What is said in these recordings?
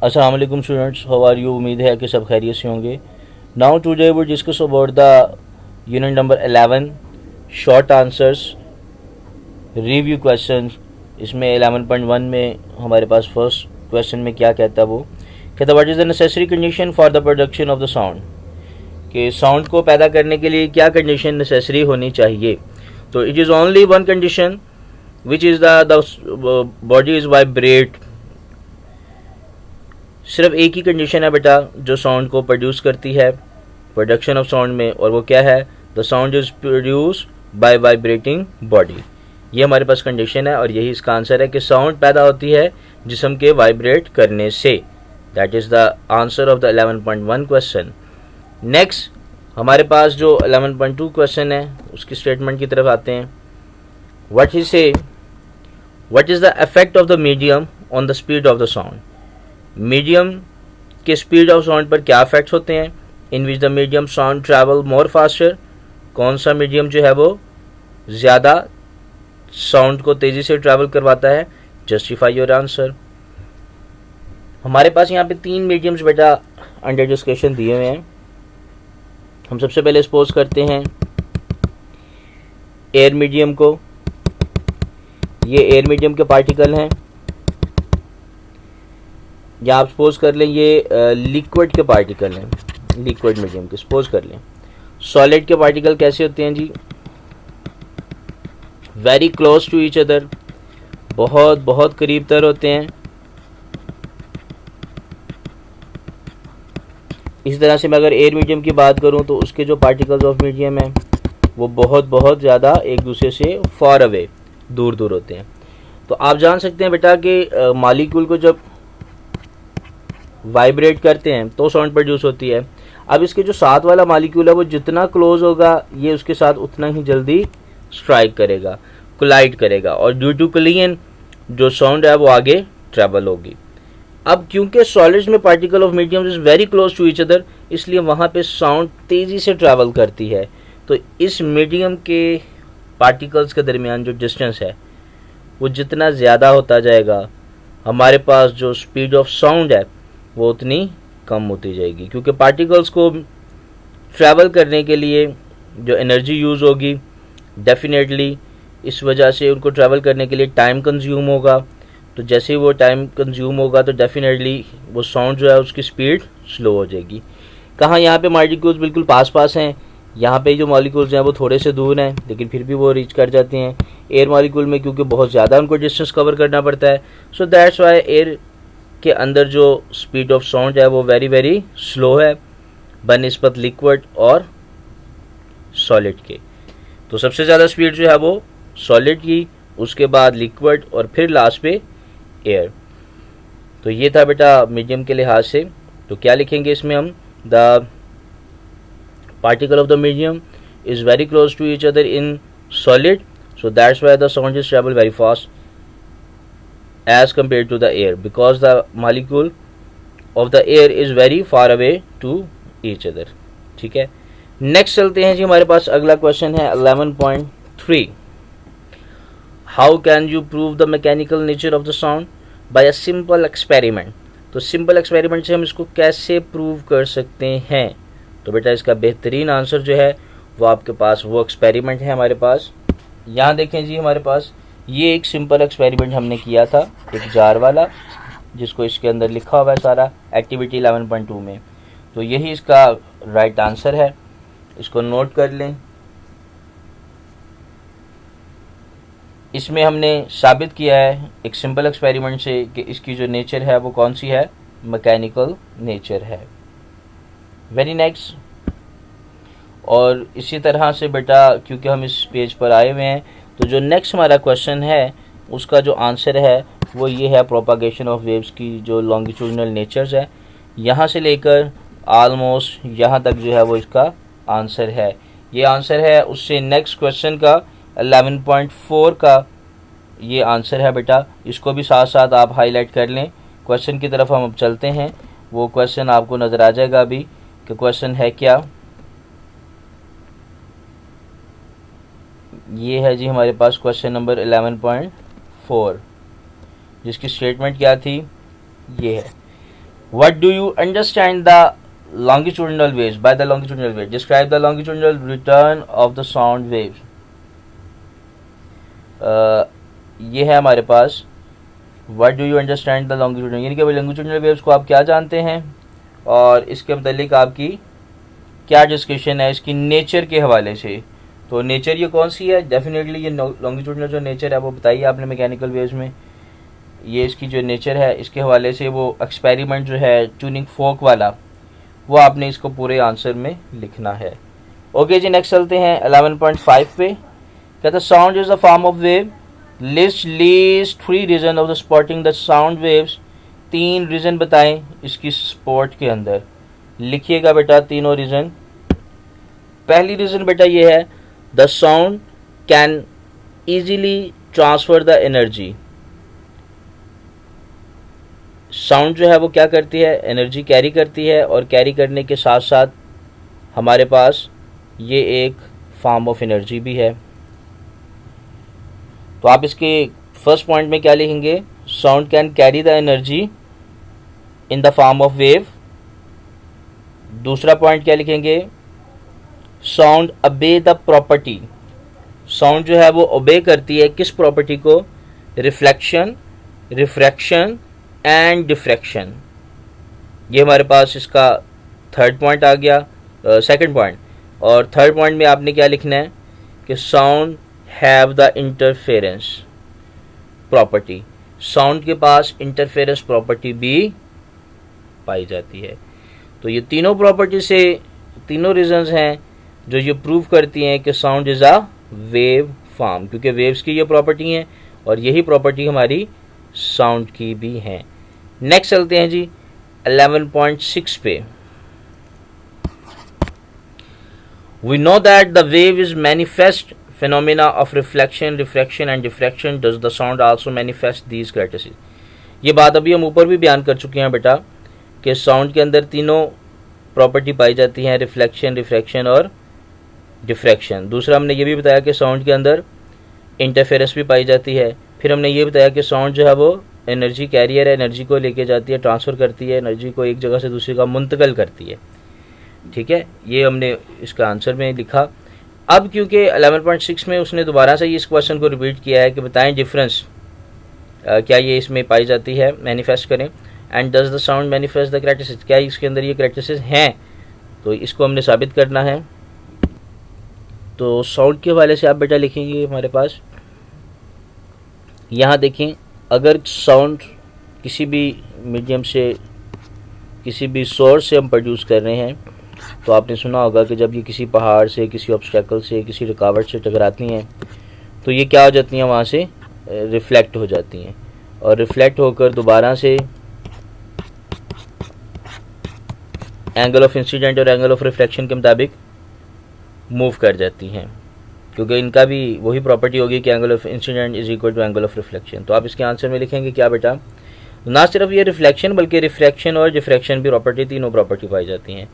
अस्सलाम वालेकुम students, how are you. उम्मीद है कि सब खैरियत से होंगे। Now today we discuss about the unit number 11 short answers review question. इसमें 11.1 में हमारे पास फर्स्ट क्वेश्चन में क्या कहता है, वो कहता what is the necessary condition for the production of the sound, कि साउंड को पैदा करने के लिए क्या कंडीशन नेसेसरी होनी चाहिए। तो it is only one condition which is the body is vibrate. सिर्फ एक ही कंडीशन है बेटा जो साउंड को प्रोड्यूस करती है प्रोडक्शन ऑफ साउंड में, और वो क्या है, the sound is produce by vibrating body. ये हमारे पास कंडीशन है और यही इसका आंसर है कि साउंड पैदा होती है जिस्म के वाइब्रेट करने से। That is the answer of the 11.1 question. Next हमारे पास जो 11.2 क्वेश्चन है उसकी स्टेटमेंट की तरफ आते हैं। What is the effect of the medium on the speed of the sound. Medium के स्पीड ऑफ साउंड पर क्या इफेक्ट्स होते हैं। In which the medium sound travel more faster, कौन सा मीडियम जो है वो ज़्यादा साउंड को तेज़ी से ट्रैवल करवाता है। Justify your answer. हमारे पास यहाँ पे 3 मीडियम्स बेटा अंडर डिस्कशन दिए हुए हैं। हम सबसे पहले सपोज करते हैं एयर मीडियम को। ये एयर मीडियम के पार्टिकल हैं, या आप सपोज कर लें ये लिक्विड के पार्टिकल हैं, लिक्विड मीडियम के सपोज कर लें। सॉलिड के पार्टिकल कैसे होते हैं जी, very close to each other, बहुत बहुत करीब तर होते हैं। इस तरह से मैं अगर एयर मीडियम की बात करूं तो उसके जो पार्टिकल्स ऑफ मीडियम हैं वो बहुत बहुत ज़्यादा एक दूसरे से फार अवे, दूर दूर होते हैं। तो आप जान सकते हैं बेटा कि मॉलिक्यूल को जब वाइब्रेट करते हैं तो साउंड प्रोड्यूस होती है। अब इसके जो साथ वाला मॉलिक्यूल है वो जितना क्लोज होगा ये उसके साथ उतना ही जल्दी स्ट्राइक करेगा, कोलाइड करेगा, और ड्यू टू कोलिजन जो साउंड है वो आगे ट्रैवल होगी। अब क्योंकि सॉलिड्स में particle of medium is very close to each other, इसलिए वहाँ पे साउंड तेज़ी से ट्रैवल करती है। तो इस मीडियम के पार्टिकल्स के दरमियान जो डिस्टेंस है वो जितना ज़्यादा होता जाएगा, हमारे पास जो स्पीड ऑफ साउंड है वो उतनी कम होती जाएगी, क्योंकि पार्टिकल्स को ट्रैवल करने के लिए जो एनर्जी यूज़ होगी डेफिनेटली इस वजह से उनको ट्रैवल करने के लिए टाइम कंज्यूम होगा। तो जैसे ही वो टाइम कंज्यूम होगा तो डेफिनेटली वो साउंड जो है उसकी स्पीड स्लो हो जाएगी। कहाँ यहाँ पे मॉलिक्यूल्स बिल्कुल पास पास हैं, यहाँ पे जो मॉलिक्यूल्स हैं वो थोड़े से दूर हैं लेकिन फिर भी वो रीच कर जाते हैं। एयर मॉलिक्यूल में क्योंकि बहुत ज़्यादा उनको डिस्टेंस कवर करना पड़ता है, सो दैट्स वाई एयर के अंदर जो स्पीड ऑफ साउंड है वो वेरी वेरी स्लो है बनिस्बत लिक्विड और सॉलिड के। तो सबसे ज़्यादा स्पीड जो है वो सॉलिड की, उसके बाद लिक्विड और फिर लास्ट पे एयर। तो ये था बेटा मीडियम के लिहाज से। तो क्या लिखेंगे इसमें हम, the particle of the medium is very close to each other in solid, so that's why the sound is travel very fast as compared to the air, because the molecule of the air is very far away to each other। ठीक है, next चलते हैं जी। हमारे पास अगला question है 11.3, how can you prove the mechanical nature of the sound bye a simple experiment. तो simple experiment से हम इसको कैसे प्रूव कर सकते हैं। तो बेटा इसका बेहतरीन आंसर जो है वो आपके पास वो एक्सपेरिमेंट है हमारे पास। यहाँ देखें जी, हमारे पास ये एक सिंपल एक्सपेरिमेंट हमने किया था, एक जार वाला, जिसको इसके अंदर लिखा हुआ है सारा एक्टिविटी 11.2 में। तो यही इसका राइट आंसर है, इसको नोट कर लें। इसमें हमने साबित किया है एक सिंपल एक्सपेरिमेंट से कि इसकी जो नेचर है वो कौन सी है, मैकेनिकल नेचर है। वेरी नेक्स्ट, और इसी तरह से बेटा क्योंकि हम इस पेज पर आए हुए हैं तो जो नेक्स्ट हमारा क्वेश्चन है उसका जो आंसर है वो ये है, प्रोपागेशन ऑफ वेव्स की जो लॉन्गिट्यूडनल नेचर्स है, यहाँ से लेकर आलमोस्ट यहाँ तक जो है वो इसका आंसर है। ये आंसर है उससे नेक्स्ट क्वेश्चन का 11.4 का ये आंसर है बेटा। इसको भी साथ साथ आप हाईलाइट कर लें। क्वेश्चन की तरफ हम अब चलते हैं, वो क्वेश्चन आपको नज़र आ जाएगा अभी कि क्वेश्चन है क्या। ये है जी हमारे पास क्वेश्चन नंबर 11.4, जिसकी स्टेटमेंट क्या थी, ये है what do you understand the longitudinal waves? By the longitudinal waves, describe the longitudinal return of the sound waves. ये है हमारे पास what do you understand the longitudinal, यानी कि लॉन्गिट्यूडनल वेव्स को आप क्या जानते हैं और इसके मतलब आपकी क्या डिस्कशन है इसकी नेचर के हवाले से। तो नेचर ये कौन सी है? डेफिनेटली ये लॉन्गिट्यूडनल जो नेचर है वो बताइए आपने मैकेनिकल वेव्स में, ये इसकी जो नेचर है इसके हवाले से वो एक्सपेरिमेंट जो है ट्यूनिंग फोक वाला वो आपने इसको पूरे आंसर में लिखना है। ओके जी, नेक्स्ट चलते हैं 11.5 पे। कहता sound is the form of wave, list least 3 reason of the spotting the sound waves. 3 reason बताएं इसकी स्पॉट के अंदर, लिखिएगा बेटा तीनों रीजन। पहली रीजन बेटा ये है the sound can easily transfer the energy. Sound जो है वो क्या करती है? एनर्जी कैरी करती है, और कैरी करने के साथ साथ हमारे पास ये एक फॉर्म ऑफ एनर्जी भी है। तो आप इसके फर्स्ट पॉइंट में क्या लिखेंगे? Sound can carry the energy in the form of wave. दूसरा पॉइंट क्या लिखेंगे? Sound obey the property. Sound जो है वो ओबे करती है किस प्रॉपर्टी को? Reflection, refraction and diffraction. ये हमारे पास इसका थर्ड पॉइंट आ गया, सेकंड पॉइंट। और थर्ड पॉइंट में आपने क्या लिखना है कि sound have the interference property. Sound के पास इंटरफेरेंस प्रॉपर्टी भी पाई जाती है। तो ये तीनों प्रॉपर्टी से तीनों रीजंस हैं जो ये प्रूव करती हैं कि sound is a wave form, क्योंकि वेव्स की ये प्रॉपर्टी हैं और यही प्रॉपर्टी हमारी साउंड की भी है। नेक्स्ट चलते हैं जी 11.6 पे। We know that the wave is manifest phenomena of reflection, refraction and diffraction. Does the sound also manifest these characteristics? ये बात अभी हम ऊपर भी बयान कर चुके हैं बेटा कि साउंड के अंदर तीनों प्रॉपर्टी पाई जाती हैं, रिफ्लेक्शन, रिफ्रैक्शन और डिफ्रैक्शन। दूसरा हमने ये भी बताया कि साउंड के अंदर इंटरफेरेंस भी पाई जाती है। फिर हमने ये बताया कि साउंड जो है वो एनर्जी कैरियर है, एनर्जी को लेके जाती है, ट्रांसफ़र करती है, एनर्जी को एक जगह से दूसरी जगह मुंतकिल करती है। ठीक है, ये हमने इसका आंसर में लिखा। अब क्योंकि 11.6 में उसने दोबारा से इस क्वेश्चन को रिपीट किया है कि बताएं डिफरेंस क्या ये इसमें पाई जाती है, मैनिफेस्ट करें। And does the sound manifest the characteristics, क्या इसके अंदर ये कैरेक्टरिस्टिक्स हैं? तो इसको हमने साबित करना है। तो साउंड के हवाले से आप बेटा लिखेंगे हमारे पास, यहाँ देखें, अगर साउंड किसी भी मीडियम से, किसी भी सोर्स से हम प्रोड्यूस कर रहे हैं, तो आपने सुना होगा कि जब ये किसी पहाड़ से, किसी ऑब्स्टेकल से, किसी रुकावट से टकराती हैं तो ये क्या हो जाती हैं? वहाँ से रिफ्लेक्ट हो जाती हैं, और रिफ्लेक्ट होकर दोबारा से एंगल ऑफ इंसिडेंट और एंगल ऑफ रिफ्लेक्शन के मुताबिक मूव कर जाती हैं, क्योंकि इनका भी वही प्रॉपर्टी होगी कि angle of incidence is equal to angle of reflection. तो आप इसके आंसर में लिखेंगे क्या बेटा? ना सिर्फ ये रिफ्लेक्शन बल्कि रिफ्रैक्शन और डिफ्रैक्शन भी प्रॉपर्टी, तीनों प्रॉपर्टी पाई जाती हैं।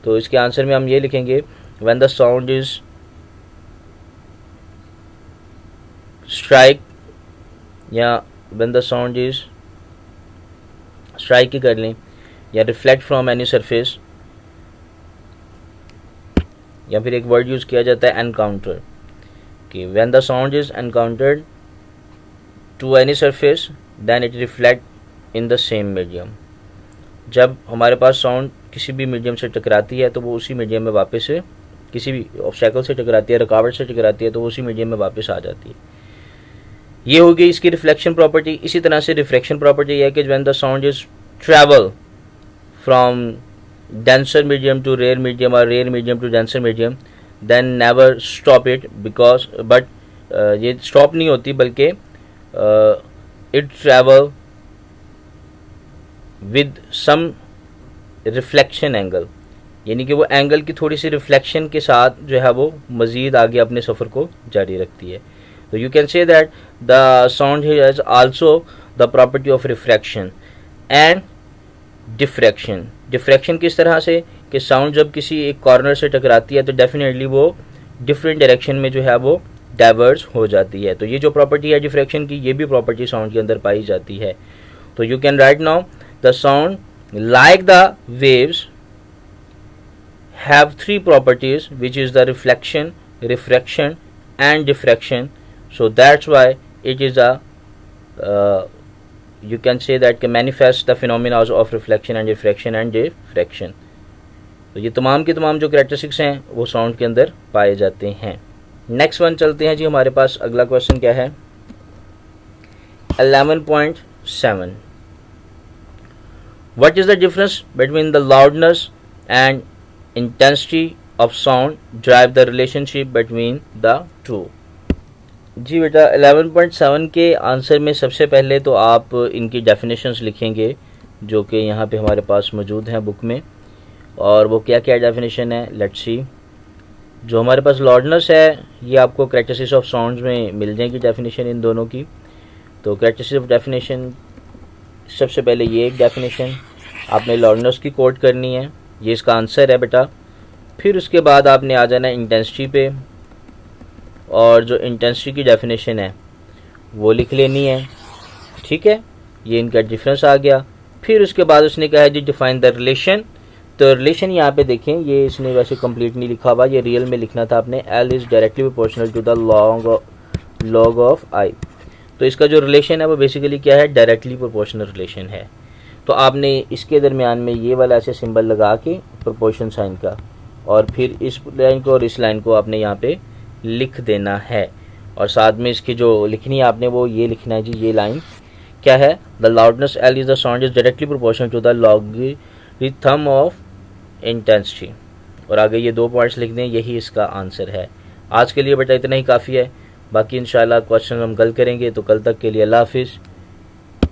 तो इसके आंसर में हम ये लिखेंगे when the sound is strike, या when the sound is strike ही कर लें, या रिफ्लेक्ट फ्रॉम एनी सरफेस, या फिर एक वर्ड यूज़ किया जाता है एनकाउंटर, कि when the sound is encountered to any surface then it reflect in the same medium. जब हमारे पास साउंड किसी भी मीडियम से टकराती है तो वो उसी मीडियम में वापस से, किसी भी ऑब्स्टेकल से टकराती है, रुकावट से टकराती है, तो वो उसी मीडियम में वापस आ जाती है। ये हो गई इसकी रिफ्लेक्शन प्रॉपर्टी। इसी तरह से रिफ्रैक्शन प्रॉपर्टी है कि when the sound is travel from denser medium to rare medium और rare medium to denser medium then never stop it, because but ये स्टॉप नहीं होती बल्कि it travel with some reflection angle, यानी कि वो एंगल की थोड़ी सी रिफ्लेक्शन के साथ जो है वो मज़ीद आगे अपने सफ़र को जारी रखती है। तो you can say that the sound has also the property of refraction and diffraction. Diffraction किस तरह से कि साउंड जब किसी एक कॉर्नर से टकराती है तो डेफिनेटली वो डिफरेंट डायरेक्शन में जो है वो डाइवर्ज हो जाती है। तो ये जो प्रॉपर्टी है डिफ्रैक्शन की, ये भी प्रॉपर्टी साउंड के अंदर पाई जाती है। तो you can write now the sound like the waves have three properties, which is the reflection, refraction and diffraction. So that's why it is a you can say that can manifest the phenomena of reflection and refraction and diffraction. तो ये तमाम के तमाम जो characteristics हैं वो sound के अंदर पाए जाते हैं. नेक्स्ट वन चलते हैं जी. हमारे पास अगला क्वेश्चन क्या है? 11.7. What is the difference between the loudness and intensity of sound? Drive the relationship between the two. जी बेटा 11.7 के आंसर में सबसे पहले तो आप इनकी डेफिनेशंस लिखेंगे जो कि यहाँ पे हमारे पास मौजूद हैं बुक में. और वो क्या क्या डेफिनेशन है, लेट्स सी. जो हमारे पास लाउडनेस है ये आपको कैरेक्टरिस्टिक्स ऑफ साउंड्स में मिल जाएगी डेफिनेशन इन दोनों की. तो कैरेक्टरिस्टिक्स ऑफ डेफिनेशन, सबसे पहले ये एक डेफिनेशन आपने लाउडनेस की कोट करनी है, ये इसका आंसर है बेटा. फिर उसके बाद आपने आ जाना है इंटेंसिटी पे, और जो इंटेंसिटी की डेफिनेशन है वो लिख लेनी है. ठीक है, ये इनका डिफरेंस आ गया. फिर उसके बाद उसने कहा है जी डिफाइन द रिलेशन. तो रिलेशन यहाँ पे देखें, ये इसने वैसे कंप्लीट नहीं लिखा हुआ, ये रियल में लिखना था आपने. L is directly proportional to the log of I. तो इसका जो रिलेशन है वो बेसिकली क्या है, डायरेक्टली प्रोपोर्शनल रिलेशन है. तो आपने इसके दरमियान में ये वाला ऐसे सिंबल लगा के प्रोपोर्शन साइन का, और फिर इस लाइन को और इस लाइन को आपने यहाँ पे लिख देना है. और साथ में इसकी जो लिखनी है आपने वो ये लिखना है जी, ये लाइन क्या है, the loudness L is the sound is directly proportional to the logarithm of intensity. और आगे ये 2 पॉइंट्स लिख दें, यही इसका आंसर है. आज के लिए बेटा इतना ही काफ़ी है. बाकी इंशाल्लाह क्वेश्चन हम कल करेंगे. तो कल तक के लिए अल्लाह हाफिज़.